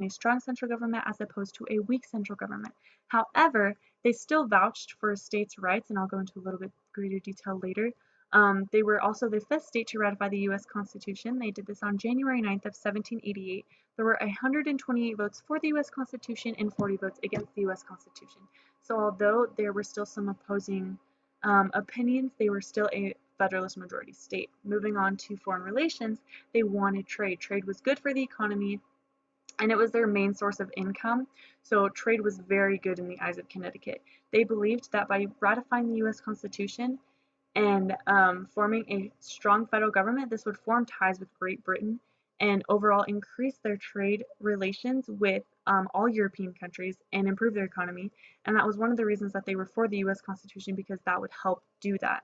a strong central government as opposed to a weak central government. However, they still vouched for states' rights, and I'll go into a little bit greater detail later. They were also the fifth state to ratify the U.S. Constitution. They did this on January 9th of 1788. There were 128 votes for the U.S. Constitution and 40 votes against the U.S. Constitution. So although there were still some opposing opinions, they were still a Federalist majority state. Moving on to foreign relations, they wanted trade. Trade was good for the economy, and it was their main source of income. So trade was very good in the eyes of Connecticut. They believed that by ratifying the U.S. Constitution and forming a strong federal government, this would form ties with Great Britain and overall increase their trade relations with all European countries and improve their economy. And that was one of the reasons that they were for the U.S. Constitution, because that would help do that.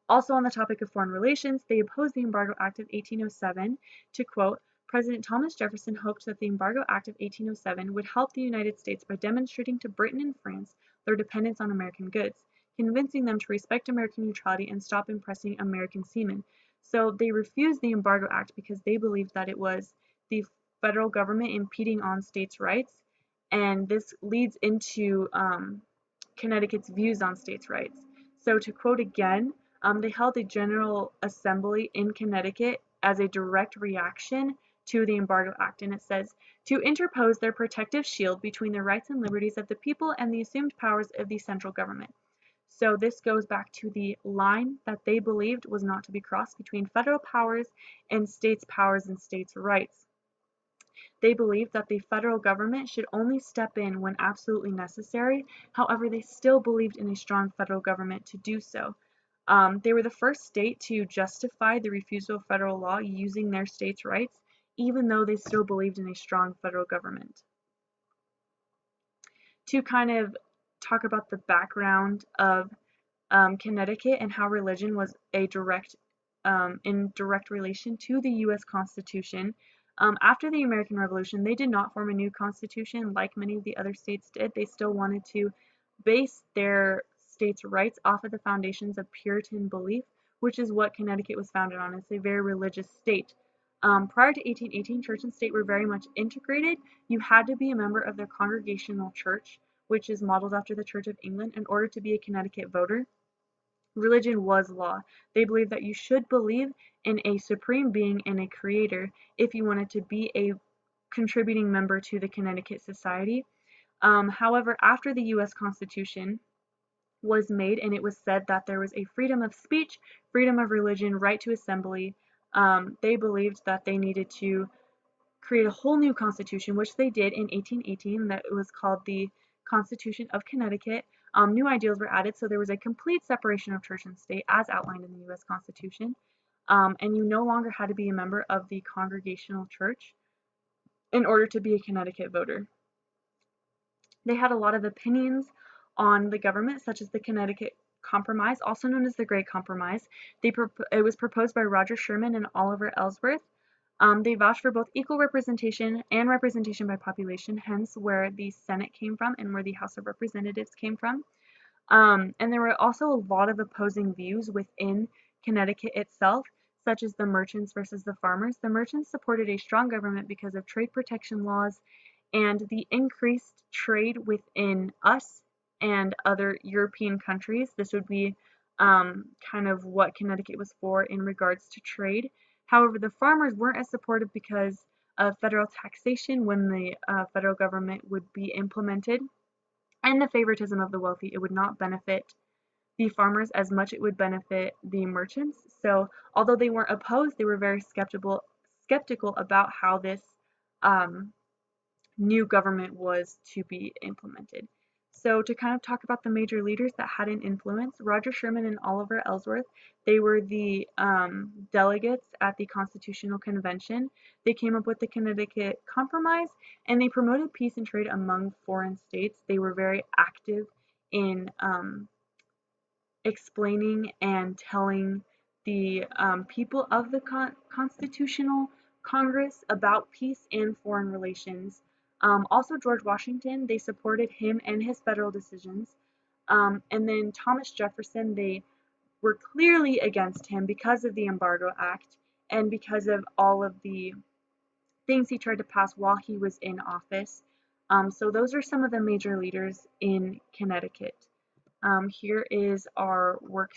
Also on the topic of foreign relations, they opposed the Embargo Act of 1807. To quote, President Thomas Jefferson hoped that the Embargo Act of 1807 would help the United States by demonstrating to Britain and France their dependence on American goods, convincing them to respect American neutrality and stop impressing American seamen. So they refused the Embargo Act because they believed that it was the federal government impeding on states' rights, and this leads into Connecticut's views on states' rights. So to quote again, they held a General Assembly in Connecticut as a direct reaction to the Embargo Act, and it says, to interpose their protective shield between the rights and liberties of the people and the assumed powers of the central government. So this goes back to the line that they believed was not to be crossed between federal powers and states' powers and states' rights. They believed that the federal government should only step in when absolutely necessary. However, they still believed in a strong federal government to do so. They were the first state to justify the refusal of federal law using their states' rights, even though they still believed in a strong federal government. To kind of talk about the background of Connecticut and how religion was a in direct relation to the U.S. Constitution. After the American Revolution, they did not form a new constitution like many of the other states did. They still wanted to base their states' rights off of the foundations of Puritan belief, which is what Connecticut was founded on. It's a very religious state. Prior to 1818, church and state were very much integrated. You had to be a member of their congregational church, which is modeled after the Church of England, in order to be a Connecticut voter. Religion was law. They believed that you should believe in a supreme being and a creator if you wanted to be a contributing member to the Connecticut society. However, after the U.S. Constitution was made and it was said that there was a freedom of speech, freedom of religion, right to assembly, they believed that they needed to create a whole new constitution, which they did in 1818. That was called the Constitution of Connecticut. New ideals were added, so there was a complete separation of church and state as outlined in the U.S. Constitution, and you no longer had to be a member of the Congregational Church in order to be a Connecticut voter. They had a lot of opinions on the government, such as the Connecticut Compromise, also known as the Great Compromise. It was proposed by Roger Sherman and Oliver Ellsworth. They vouched for both equal representation and representation by population, hence where the Senate came from and where the House of Representatives came from. And there were also a lot of opposing views within Connecticut itself, such as the merchants versus the farmers. The merchants supported a strong government because of trade protection laws and the increased trade within us and other European countries. This would be kind of what Connecticut was for in regards to trade. However, the farmers weren't as supportive because of federal taxation when the federal government would be implemented, and the favoritism of the wealthy. It would not benefit the farmers as much it would benefit the merchants. So although they weren't opposed, they were very skeptical about how this new government was to be implemented. So to kind of talk about the major leaders that had an influence, Roger Sherman and Oliver Ellsworth, they were the delegates at the Constitutional Convention. They came up with the Connecticut Compromise, and they promoted peace and trade among foreign states. They were very active in explaining and telling the people of the Constitutional Congress about peace and foreign relations. Also, George Washington, they supported him and his federal decisions. And then Thomas Jefferson, they were clearly against him because of the Embargo Act and because of all of the things he tried to pass while he was in office. So those are some of the major leaders in Connecticut. Here is our work